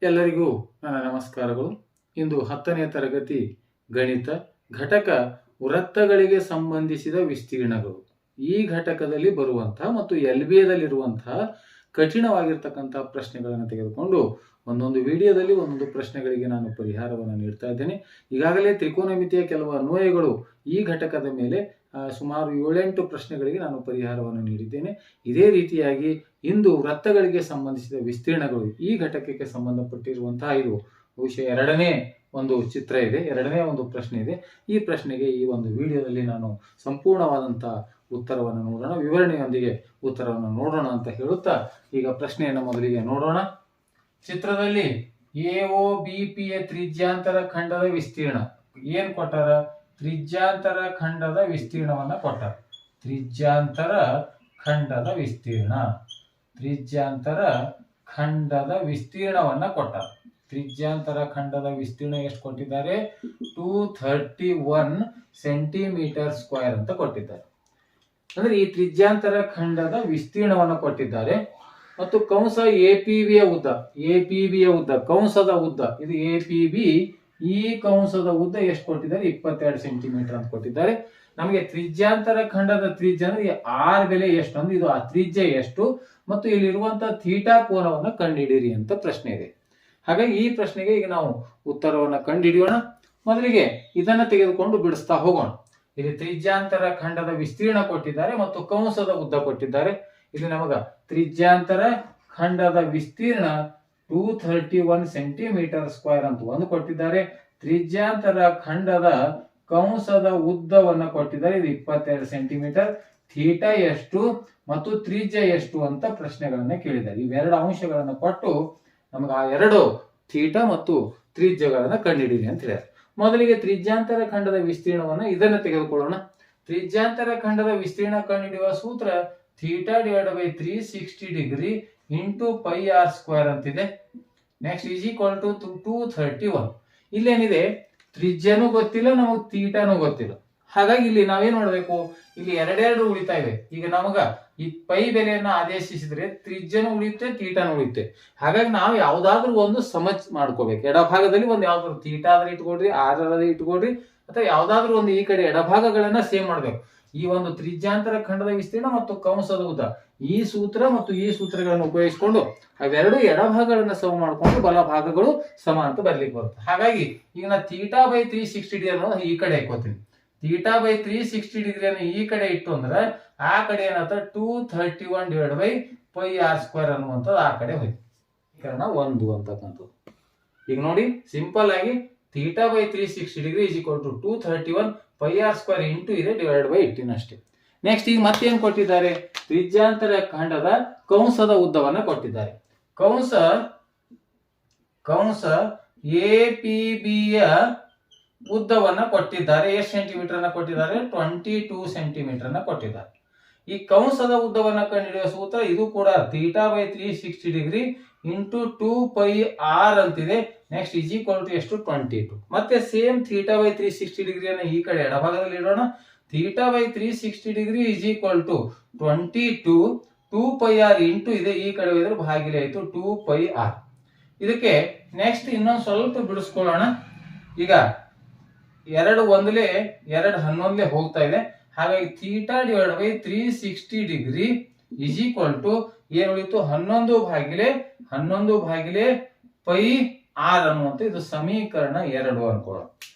ಎಲ್ಲರಿಗೂ ನನ್ನ ನಮಸ್ಕಾರಗಳು. ಇಂದು 10ನೇ ತರಗತಿ ಗಣಿತ ಘಟಕ ವೃತ್ತಗಳಿಗೆ ಸಂಬಂಧಿಸಿದ ವಿಸ್ತೀರ್ಣಗಳು ಈ ಘಟಕದಲ್ಲಿ ಬರುವಂತಹ ಮತ್ತು LBAದಲ್ಲಿರುವಂತಹ ಕಠಿಣವಾಗಿರ್ತಕ್ಕಂತಹ ಪ್ರಶ್ನೆಗಳನ್ನು ತೆಗೆದುಕೊಂಡು ಒಂದೊಂದು ವಿಡಿಯೋದಲ್ಲಿ ಒಂದೊಂದು ಪ್ರಶ್ನೆಗಳಿಗೆ ನಾನು ಪರಿಹಾರವನ್ನು ನೀಡ್ತಾ ಇದ್ದೇನೆ. ಈಗಾಗಲೇ ತ್ರಿಕೋನಮಿತಿಯ ಕೆಲವು ಅನ್ವಯಗಳು ಈ ಘಟಕದ ಮೇಲೆ ಸುಮಾರು 7-8 ಪ್ರಶ್ನೆಗಳಿಗೆ ನಾನು ಪರಿಹಾರವನ್ನು ನೀಡಿದ್ದೇನೆ. ಇದೇ ರೀತಿಯಾಗಿ ಇಂದು ವೃತ್ತಗಳಿಗೆ ಸಂಬಂಧಿಸಿದ ವಿಸ್ತೀರ್ಣಗಳು ಈ ಘಟಕಕ್ಕೆ ಸಂಬಂಧಪಟ್ಟಿರುವಂತಹ ಇದು ಬಹುಶಃ ಎರಡನೇ ಒಂದು ಚಿತ್ರ ಇದೆ, ಎರಡನೇ ಒಂದು ಪ್ರಶ್ನೆ ಇದೆ. ಈ ಪ್ರಶ್ನೆಗೆ ಈ ಒಂದು ವಿಡಿಯೋದಲ್ಲಿ ನಾನು ಸಂಪೂರ್ಣವಾದಂತಹ ಉತ್ತರವನ್ನು ನೋಡೋಣ, ವಿವರಣೆಯೊಂದಿಗೆ ಉತ್ತರವನ್ನು ನೋಡೋಣ ಅಂತ ಹೇಳುತ್ತಾ ಈಗ ಪ್ರಶ್ನೆಯನ್ನು ಮೊದಲಿಗೆ ನೋಡೋಣ. ಚಿತ್ರದಲ್ಲಿ AOBPಯ ತ್ರಿಜ್ಯಾಂತರ ಖಂಡದ ವಿಸ್ತೀರ್ಣ ಏನ್ ಕೊಟ್ಟಾರ? ತ್ರಿಜ್ಯಾಂತರ ಖಂಡದ ವಿಸ್ತೀರ್ಣವನ್ನ ಕೊಟ್ಟಾರ. ತ್ರಿಜ್ಯಾಂತರ ಖಂಡದ ವಿಸ್ತೀರ್ಣ, ತ್ರಿಜ್ಯಾಂತರ ಖಂಡದ ವಿಸ್ತೀರ್ಣವನ್ನ ಕೊಟ್ಟಾರ. ತ್ರಿಜ್ಯಾಂತರ ಖಂಡದ ವಿಸ್ತೀರ್ಣ ಎಷ್ಟು ಕೊಟ್ಟಿದ್ದಾರೆ? 231 ಸೆಂಟಿಮೀಟರ್ ಸ್ಕ್ವೇರ್ ಅಂತ ಕೊಟ್ಟಿದ್ದಾರೆ. ಅಂದ್ರೆ ಈ ತ್ರಿಜ್ಯಾಂತರ ಖಂಡದ ವಿಸ್ತೀರ್ಣವನ್ನು ಕೊಟ್ಟಿದ್ದಾರೆ. ಮತ್ತು ಕಂಸ APBಯ ಉದ್ದ, APBಯ ಉದ್ದ, ಕಂಸದ ಉದ್ದ ಇದು APB. ಈ ಕಂಸದ ಉದ್ದ ಎಷ್ಟು ಕೊಟ್ಟಿದ್ದಾರೆ? 22 ಸೆಂಟಿಮೀಟರ್ ಅಂತ ಕೊಟ್ಟಿದ್ದಾರೆ. ನಮಗೆ ತ್ರಿಜ್ಯಾಂತರ ಖಂಡದ ತ್ರಿಜ್ಯ ಅಂದ್ರೆ ಆರ್ ಬೆಲೆ ಎಷ್ಟು ಅಂದ್ರೆ ಇದು ಆ ತ್ರಿಜ್ಯ ಎಷ್ಟು ಮತ್ತು ಇಲ್ಲಿರುವಂತಹ ಥೀಟಾ ಕೋನವನ್ನು ಕಂಡುಹಿಡಿಯಿರಿ ಅಂತ ಪ್ರಶ್ನೆ ಇದೆ. ಹಾಗಾಗಿ ಈ ಪ್ರಶ್ನೆಗೆ ಈಗ ನಾವು ಉತ್ತರವನ್ನು ಕಂಡುಹಿಡಿಯೋಣ. ಮೊದಲಿಗೆ ಇದನ್ನ ತೆಗೆದುಕೊಂಡು ಬಿಡಿಸ್ತಾ ಹೋಗೋಣ. ಇಲ್ಲಿ ತ್ರಿಜ್ಯಾಂತರ ಖಂಡದ ವಿಸ್ತೀರ್ಣ ಕೊಟ್ಟಿದ್ದಾರೆ ಮತ್ತು ಕಂಸದ ಉದ್ದ ಕೊಟ್ಟಿದ್ದಾರೆ. ಇಲ್ಲಿ ನಮಗ ತ್ರಿಜ್ಯಾಂತರ ಖಂಡದ ವಿಸ್ತೀರ್ಣ 231 ಸೆಂಟಿಮೀಟರ್ ಸ್ಕ್ವೇರ್ ಅಂತ ಒಂದು ಕೊಟ್ಟಿದ್ದಾರೆ. ತ್ರಿಜ್ಯಾಂತರ ಖಂಡದ ಕಂಸದ ಉದ್ದವನ್ನು ಕೊಟ್ಟಿದ್ದಾರೆ, ಇದು 22 ಸೆಂಟಿಮೀಟರ್. ಥೀಟಾ ಎಷ್ಟು ಮತ್ತು ತ್ರಿಜ್ಯ ಎಷ್ಟು ಅಂತ ಪ್ರಶ್ನೆಗಳನ್ನ ಕೇಳಿದ್ದಾರೆ. ಇವೆರಡು ಅಂಶಗಳನ್ನು ಕೊಟ್ಟು ನಮಗೆ ಆ ಎರಡು ಥೀಟಾ ಮತ್ತು ತ್ರಿಜ್ಯಗಳನ್ನ ಕಂಡುಹಿಡಿಯಿರಿ ಅಂತ ಹೇಳಿದ್ದಾರೆ. ಮೊದಲಿಗೆ ತ್ರಿಜ್ಯಾಂತರ ಖಂಡದ ವಿಸ್ತೀರ್ಣವನ್ನ ಇದನ್ನ ತೆಗೆದುಕೊಳ್ಳೋಣ. ತ್ರಿಜ್ಯಾಂತರ ಖಂಡದ ವಿಸ್ತೀರ್ಣ ಕಂಡುಹಿಡಿಯುವ ಸೂತ್ರ theta divide by 360 degree into pi R square ಅಂತಿದೆ. Next is equal to 231. ಇಲ್ಲೇನಿದೆ? ತ್ರಿಜ್ಯನೂ ಗೊತ್ತಿಲ್ಲ, ನಮಗೆ ಥೀಟಾನು ಗೊತ್ತಿಲ್ಲ. ಹಾಗಾಗಿ ಇಲ್ಲಿ ನಾವೇನ್ ಮಾಡ್ಬೇಕು? ಇಲ್ಲಿ ಎರಡೆರಡು ಉಳಿತಾ ಇವೆ. ಈಗ ನಮಗ ಈ ಪೈ ಬೆಲೆಯನ್ನ ಆದೇಶಿಸಿದ್ರೆ ತ್ರಿಜ್ಯನೂ ಉಳಿಯುತ್ತೆ, ಥೀಟಾನು ಉಳಿಯುತ್ತೆ. ಹಾಗಾಗಿ ನಾವು ಯಾವ್ದಾದ್ರು ಒಂದು ಸಮಜ್ ಮಾಡ್ಕೋಬೇಕು. ಎಡಭಾಗದಲ್ಲಿ ಒಂದು ಯಾವ್ದಾದ್ರು ಥೀಟಾ ಆದ್ರೆ ಇಟ್ಕೊಡ್ರಿ, ಆರ್ ಆದ್ರೆ ಇಟ್ಕೊಡ್ರಿ, ಅಥವಾ ಯಾವ್ದಾದ್ರು ಒಂದು ಈ ಕಡೆ ಎಡಭಾಗಗಳನ್ನ ಸೇವ್ ಮಾಡ್ಬೇಕು. ಈ ಒಂದು ತ್ರಿಜ್ಯಾಂತರ ಖಂಡದ ವಿಸ್ತೀರ್ಣ ಮತ್ತು ಕಂಸದ ಉದ್ದ ಈ ಸೂತ್ರ ಮತ್ತು ಈ ಸೂತ್ರಗಳನ್ನು ಉಪಯೋಗಿಸಿಕೊಂಡು ಅವೆರಡು ಎಡಭಾಗಗಳನ್ನ ಸಮ ಮಾಡಿಕೊಂಡು ಬಲಭಾಗಗಳು ಸಮ ಅಂತ ಬರ್ಲಿಕ್ಕೆ ಬರುತ್ತೆ. ಹಾಗಾಗಿ ಈಗ ನಾ ಥೀಟಾ ಬೈ 360 ಡಿಗ್ರಿ ಅನ್ನೋದು ಈ ಕಡೆ ಹಾಕೋತೀನಿ. ಥೀಟಾ ಬೈ 360 ಡಿಗ್ರಿಯನ್ನು ಈ ಕಡೆ ಇಟ್ಟು ಅಂದ್ರೆ ಆ ಕಡೆ ಏನಾಗ್ತದೆ 231 divide by pi R square ಅನ್ನುವಂಥದ್ದು ಆ ಕಡೆ ಹೋಯ್ತು. ಕಾರಣ 1 ಅಂತಕ್ಕಂಥದ್ದು. ಈಗ ನೋಡಿ ಸಿಂಪಲ್ ಆಗಿ theta by 360 degree is equal to 231 pi R square into ಇದೆ ಡಿವೈಡ್ ಬೈ 18 ಅಷ್ಟೇ. ನೆಕ್ಸ್ಟ್ ಈಗ ಮತ್ತೇನ್ ಕೊಟ್ಟಿದ್ದಾರೆ? ತ್ರಿಜ್ಯಾಂತರ ಖಂಡದ ಕಂಸದ ಉದ್ದವನ್ನ ಕೊಟ್ಟಿದ್ದಾರೆ. ಕಂಸ APBಯ ಉದ್ದವನ್ನ ಕೊಟ್ಟಿದ್ದಾರೆ. ಎಷ್ಟು ಸೆಂಟಿಮೀಟರ್ ಅನ್ನ ಕೊಟ್ಟಿದ್ದಾರೆ? 22 ಸೆಂಟಿಮೀಟರ್ ಅನ್ನ ಕೊಟ್ಟಿದ್ದಾರೆ. ಈ ಕಂಸದ ಉದ್ದವನ್ನ ಕಂಡುಹಿಡಿಯುವ ಸೂತ್ರ ಇದು ಕೂಡ theta by 360 degree into 2 pi r ಅಂತಿದೆ. ನೆಕ್ಸ್ಟ್ ಈಸ್ ಈಕ್ವಲ್ ಟು ಎಷ್ಟು? 22. ಮತ್ತೆ ಸೇಮ್ ಥೀಟಾ ಬೈ 360 ಡಿಗ್ರಿಯನ್ನು ಈ ಕಡೆ ಎಡಭಾಗದಲ್ಲಿ ಇಡೋಣ. Theta by 360 degree is equal to 22 2 pi r into ಇದೆ ಈ ಕಡೆ ಹೋದ್ರೆ ಭಾಗಿಲೆ ಆಯ್ತು 2 ಪೈ ಆರ್. ಇದಕ್ಕೆ ನೆಕ್ಸ್ಟ್ ಇನ್ನೊಂದು ಸ್ವಲ್ಪ ಬಿಡಿಸ್ಕೊಳ್ಳೋಣ. ಈಗ 2 ಒಂದಲೇ 2 11 ಹೋಗ್ತಾ ಇದೆ. ಹಾಗಾಗಿ theta divide by 360 degree is equal to ಏನ್ ಉಳಿತು? 11 ಭಾಗಿಲೆ ಪೈ ಆರ್ ಅನ್ನುವಂಥ ಇದು ಸಮೀಕರಣ 2 ಅನ್ಕೊಳ್ಳೋಣ.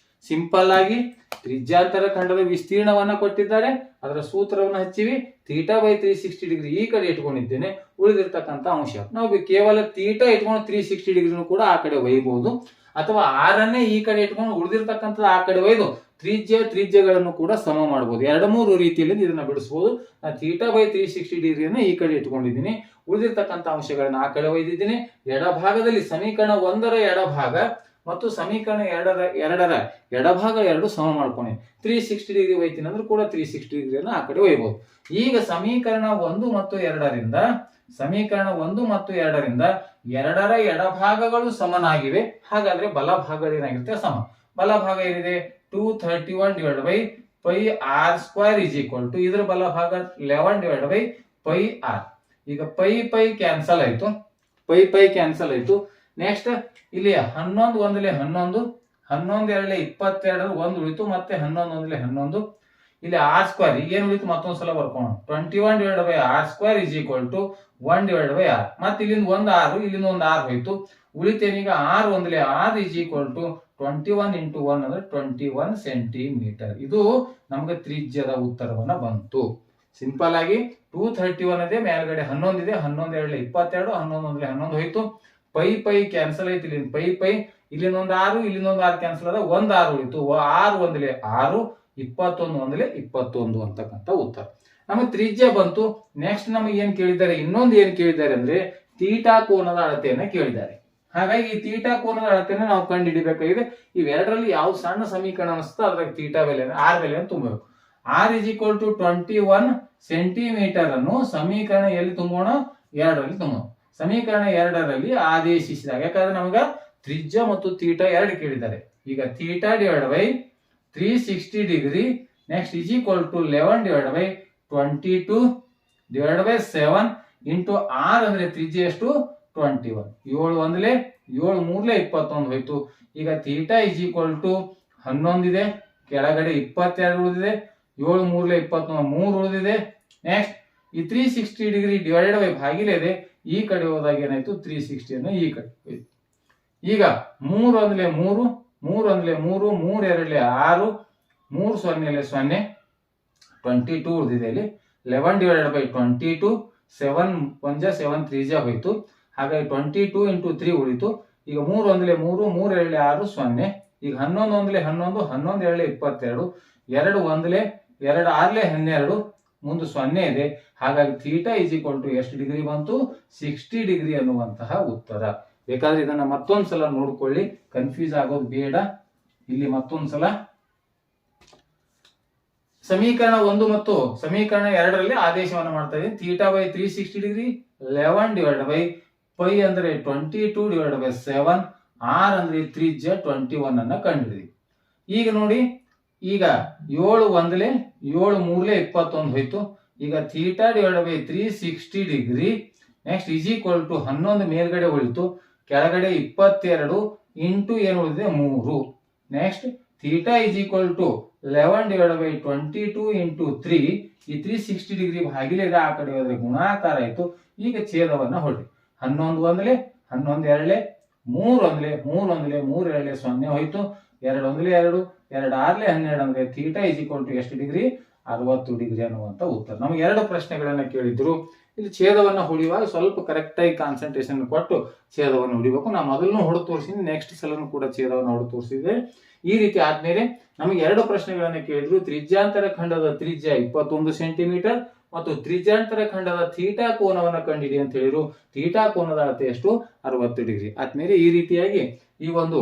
ಸಿಂಪಲ್ ಆಗಿ ತ್ರಿಜ್ಯಾಂತರ ಖಂಡದ ವಿಸ್ತೀರ್ಣವನ್ನ ಕೊಟ್ಟಿದ್ದಾರೆ, ಅದರ ಸೂತ್ರವನ್ನು ಹಚ್ಚಿವಿ. ಥೀಟಾ ಬೈ 360 ಡಿಗ್ರಿ ಈ ಕಡೆ ಇಟ್ಕೊಂಡಿದ್ದೇನೆ, ಉಳಿದಿರ್ತಕ್ಕಂಥ ಅಂಶ ನಾವು ಕೇವಲ ಥೀಟಾ ಇಟ್ಕೊಂಡು 360 ಡಿಗ್ರಿನೂ ಕೂಡ ಆ ಕಡೆ ಒಯ್ಯಬಹುದು, ಅಥವಾ ಆರನ್ನೇ ಈ ಕಡೆ ಇಟ್ಕೊಂಡು ಉಳಿದಿರ್ತಕ್ಕಂಥದ್ದು ಆ ಕಡೆ ಒಯ್ದು ತ್ರಿಜ್ಯಗಳನ್ನು ಕೂಡ ಸಮ ಮಾಡಬಹುದು. 2-3 ರೀತಿಯಲ್ಲಿ ಇದನ್ನ ಬಿಡಿಸಬಹುದು. ನಾನು ಥೀಟಾ ಬೈ 360 ಡಿಗ್ರಿಯನ್ನು ಈ ಕಡೆ ಇಟ್ಕೊಂಡಿದ್ದೀನಿ, ಉಳಿದಿರ್ತಕ್ಕಂಥ ಅಂಶಗಳನ್ನ ಆ ಕಡೆ ಒಯ್ದಿದ್ದೀನಿ. ಎಡಭಾಗದಲ್ಲಿ ಸಮೀಕರಣ 1ರ ಎಡಭಾಗ ಮತ್ತು ಸಮೀಕರಣ 2ರ ಎಡಭಾಗ ಎರಡು ಸಮ ಮಾಡ್ಕೊಂಡು 360 ಡಿಗ್ರಿ ಒಯ್ತೀನಿ ಅಂದ್ರೆ ಕೂಡ 360 ಡಿಗ್ರಿಯನ್ನು ಆ ಕಡೆ ಒಯ್ಯಬಹುದು. ಈಗ ಸಮೀಕರಣ 1 ಮತ್ತು 2ರಿಂದ ಎರಡರ ಎಡಭಾಗಗಳು ಸಮನಾಗಿವೆ. ಹಾಗಾದ್ರೆ ಬಲಭಾಗಗಳು ಏನಾಗಿರುತ್ತೆ? ಸಮ. ಬಲಭಾಗ ಏನಿದೆ? 231 divide by pi R square is equal to ಇದ್ರ ಬಲಭಾಗ 11 ಡಿವೈಡ್ ಬೈ ಪೈ ಆರ್. ಈಗ ಪೈ ಕ್ಯಾನ್ಸಲ್ ಆಯ್ತು. ನೆಕ್ಸ್ಟ್ ಇಲ್ಲಿ 11 ಒಂದಲೆ 11, 11 ಎರಡಲೆ 22 ಒಂದು ಉಳಿತು, ಮತ್ತೆ 11 ಒಂದಲೆ 11. ಇಲ್ಲಿ ಆರ್ ಸ್ಕ್ವೇರ್ ಈಗ ಏನು ಉಳಿತು ಮತ್ತೊಂದ್ಸಲ ಬರ್ಕೋಣ. 21 divide by R square is equal to 1 divide by R. ಮತ್ತೆ ಇಲ್ಲಿಂದ ಒಂದು ಆರು, ಇಲ್ಲಿಂದ ಒಂದು ಆರು ಹೋಯ್ತು. ಉಳಿತೇನೀಗ ಆರ್ ಒಂದಲೆ R is equal to 21 into 1 ಅಂದ್ರೆ 21 ಸೆಂಟಿಮೀಟರ್. ಇದು ನಮ್ಗೆ ತ್ರಿಜ್ಯದ ಉತ್ತರವನ್ನ ಬಂತು. ಸಿಂಪಲ್ ಆಗಿ 231 ಇದೆ, ಮೇಲ್ಗಡೆ 11 ಇದೆ, 11 ಎರಡಲೆ 22, 11 ಒಂದಲೆ 11 ಹೋಯ್ತು. ಪೈ ಪೈ ಕ್ಯಾನ್ಸಲ್ ಆಯ್ತು, ಇಲ್ಲಿಂದ ಪೈ ಪೈ, ಇಲ್ಲಿಂದ ಒಂದು ಆರು, ಇಲ್ಲಿಂದ ಒಂದು ಆರು ಕ್ಯಾನ್ಸಲ್ ಆದ, ಒಂದು ಆರು ಉಳಿತು. 6 ಒಂದಲೆ 6, 21 ಒಂದಲೆ 21 ಅಂತಕ್ಕಂಥ ಉತ್ತರ ನಮಗೆ ತ್ರಿಜ್ಯ ಬಂತು. ನೆಕ್ಸ್ಟ್ ನಮಗೆ ಏನ್ ಕೇಳಿದ್ದಾರೆ, ಇನ್ನೊಂದು ಏನ್ ಕೇಳಿದ್ದಾರೆ ಅಂದ್ರೆ ತೀಟಾ ಕೋನದ ಅಳತೆಯನ್ನ ಕೇಳಿದ್ದಾರೆ. ಹಾಗಾಗಿ ಈ ತೀಟಾ ಕೋನದ ಅಳತೆಯನ್ನ ನಾವು ಕಂಡು ಹಿಡಿಬೇಕಾಗಿದೆ. ಇವೆರಡರಲ್ಲಿ ಯಾವ ಸಣ್ಣ ಸಮೀಕರಣ ಅನಿಸುತ್ತೋ ಅದ್ರಾಗ ತೀಟಾ ಬೆಲೆ ಆರ್ ಬೆಲೆಯನ್ನು ತುಂಬಬೇಕು. R is equal to 21 centimetre ಅನ್ನು ಸಮೀಕರಣ ಎಲ್ಲಿ ತುಂಬೋಣ, 2ರಲ್ಲಿ ತುಂಬೋಣ. ಸಮೀಕರಣ 2ರಲ್ಲಿ ಆದೇಶಿಸಿದಾಗ, ಯಾಕಂದ್ರೆ ನಮಗ ತ್ರಿಜ್ಯ ಮತ್ತು ತೀಟಾ ಎರಡು ಕೇಳಿದ್ದಾರೆ. ಈಗ theta divide by 360 degree next is equal to 11 divide by 22 divide by 7 into r ಅಂದ್ರೆ ತ್ರಿಜ್ಯ ಎಷ್ಟು 21. 7 ಒಂದಲೆ 7 ಮೂರ್ಲೆ 21 ಹೋಯ್ತು. ಈಗ ತೀಟಾ ಇಸ್ ಈಕ್ವಲ್ ಟು 11 ಇದೆ, ಕೆಳಗಡೆ 22 ಉಳಿದಿದೆ, 7 ಮೂರ್ಲೆ 21 3 ಉಳಿದಿದೆ. ನೆಕ್ಸ್ಟ್ ಈ 360 ಡಿಗ್ರಿ ಡಿವೈಡೆಡ್ ಬೈ ಭಾಗಿಲೆ ಇದೆ, ಈ ಕಡೆ ಹೋದಾಗ ಏನಾಯ್ತು 360 ಅನ್ನು ಈ ಕಡೆ ಹೋಯ್ತು. ಈಗ 3 ಒಂದಲೆ 3, 3 ಒಂದಲೆ 3, 3 ಎರಡಲೆ 6, 3 ಸೊನ್ನೆಲೆ 0, 22 ಉಳಿದಿದೆ. ಇಲ್ಲಿ 11 ಡಿವೈಡೆಡ್ ಬೈ 22, 7 1 7 3 ಹೋಯ್ತು. ಹಾಗಾಗಿ 22 ಇಂಟು 3 ಉಳಿತು. ಈಗ 3 ಒಂದಲೆ 3, 3 ಎರಡಲೆ 6 0. ಈಗ 11 ಒಂದಲೆ 11, 11 ಎರಡಲೆ 22, 2 ಒಂದಲೆ 2 ಆರ್ಲೆ 12, ಮುಂದೆ 0 ಇದೆ. ಹಾಗಾಗಿ ಥೀಟಾ ಇಸ್ ಈಕ್ವಲ್ ಟು ಎಷ್ಟು ಡಿಗ್ರಿ ಬಂತು, 60 ಡಿಗ್ರಿ ಅನ್ನುವಂತಹ ಉತ್ತರ. ಬೇಕಾದ್ರೆ ಇದನ್ನ ಮತ್ತೊಂದ್ಸಲ ನೋಡ್ಕೊಳ್ಳಿ, ಕನ್ಫ್ಯೂಸ್ ಆಗೋದು ಬೇಡ. ಇಲ್ಲಿ ಮತ್ತೊಂದ್ಸಲ ಸಮೀಕರಣ 1 ಮತ್ತು ಸಮೀಕರಣ 2ರಲ್ಲಿ ಆದೇಶವನ್ನು ಮಾಡ್ತಾ ಇದ್ದೀನಿ. Theta by 360 degree 11 divide by pi ಅಂದ್ರೆ 22 ಡಿವೈಡ್ ಬೈ 7, ಆರ್ ಅಂದ್ರೆ ತ್ರಿಜ್ಯ 21 ಅನ್ನ ಕಂಡಿದ್ದೀವಿ. ಈಗ ನೋಡಿ, ಈಗ 7 ಒಂದಲೆ 7 ಮೂರ್ಲೆ 21 ಹೋಯ್ತು. ಈಗ theta divide by 360 degree next is equal to 11 ಮೇಲ್ಗಡೆ ಉಳಿತು, ಕೆಳಗಡೆ 22 ಇಂಟು ಏನು ಉಳಿದಿದೆ 3. Next theta is equal to 11 divide by 22 into 3. ಈ 360 ಡಿಗ್ರಿ ಭಾಗಿಲೆ ಇದೆ, ಆ ಕಡೆ ಹೋದ್ರೆ ಗುಣಾಕಾರ ಆಯ್ತು. ಈಗ ಛೇದವನ್ನ ಹೊಡಿ. 11 ಒಂದಲೆ 11 ಎರಡಲೆ 3 ಒಂದಲೆ 3 ಒಂದಲೆ 3 ಎರಡಲೆ 0 ಹೋಯ್ತು. 2 ಒಂದಲೆ 2, 2 ಆರ್ಲೆ 12 ಅಂದ್ರೆ ಥೀಟಾ ಇಸ್ ಈಕ್ವಲ್ ಟು ಎಷ್ಟು ಡಿಗ್ರಿ, 60 ಡಿಗ್ರಿ ಅನ್ನುವಂತ ಉತ್ತರ. ನಮಗೆ 2 ಪ್ರಶ್ನೆಗಳನ್ನ ಕೇಳಿದ್ರು. ಇಲ್ಲಿ ಛೇದವನ್ನ ಹೊಡಿಯುವಾಗ ಸ್ವಲ್ಪ ಕರೆಕ್ಟ್ ಆಗಿ ಕಾನ್ಸಂಟ್ರೇಷನ್ ಕೊಟ್ಟು ಛೇದವನ್ನು ಹೊಡಿಬೇಕು. ನಾ ಮೊದಲು ಹೊಡೆದು ತೋರಿಸಿದ್ದೀನಿ, ನೆಕ್ಸ್ಟ್ ಸಲನು ಕೂಡ ಛೇದವನ್ನು ಹೊಡೆದು ತೋರಿಸಿದೆ. ಈ ರೀತಿ ಆದ್ಮೇಲೆ ನಮಗೆ 2 ಪ್ರಶ್ನೆಗಳನ್ನ ಕೇಳಿದ್ರು. ತ್ರಿಜ್ಯಾಂತರ ಖಂಡದ ತ್ರಿಜ್ಯ 21 ಸೆಂಟಿಮೀಟರ್ ಮತ್ತು ತ್ರಿಜ್ಯಾಂತರ ಖಂಡದ ಥೀಟಾ ಕೋನವನ್ನ ಕಂಡಿಡಿ ಅಂತ ಹೇಳಿದ್ರು. ಥೀಟಾ ಕೋನದ ಅಳತೆ ಎಷ್ಟು, 60 ಡಿಗ್ರಿ. ಆದ್ಮೇಲೆ ಈ ರೀತಿಯಾಗಿ ಈ ಒಂದು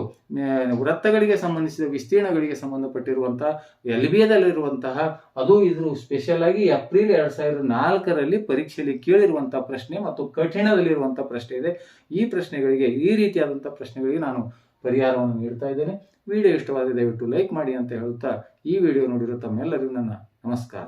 ವೃತ್ತಗಳಿಗೆ ಸಂಬಂಧಿಸಿದ ವಿಸ್ತೀರ್ಣಗಳಿಗೆ ಸಂಬಂಧಪಟ್ಟಿರುವಂತಹ ಎಲ್ಬಿಯದಲ್ಲಿರುವಂತಹ, ಅದು ಇದ್ರ ಸ್ಪೆಷಲ್ ಆಗಿ ಏಪ್ರಿಲ್ 2004ರಲ್ಲಿ ಪರೀಕ್ಷೆಯಲ್ಲಿ ಕೇಳಿರುವಂತಹ ಪ್ರಶ್ನೆ ಮತ್ತು ಕಠಿಣದಲ್ಲಿರುವಂತಹ ಪ್ರಶ್ನೆ ಇದೆ. ಈ ಪ್ರಶ್ನೆಗಳಿಗೆ, ಈ ರೀತಿಯಾದಂತಹ ಪ್ರಶ್ನೆಗಳಿಗೆ ನಾನು ಪರಿಹಾರವನ್ನು ನೀಡ್ತಾ ಇದ್ದೇನೆ. ವಿಡಿಯೋ ಇಷ್ಟವಾದರೆ ದಯವಿಟ್ಟು ಲೈಕ್ ಮಾಡಿ ಅಂತ ಹೇಳುತ್ತಾ ಈ ವಿಡಿಯೋ ನೋಡಿರೋ ತಮ್ಮೆಲ್ಲರಿಗೂ ನನ್ನ ನಮಸ್ಕಾರ.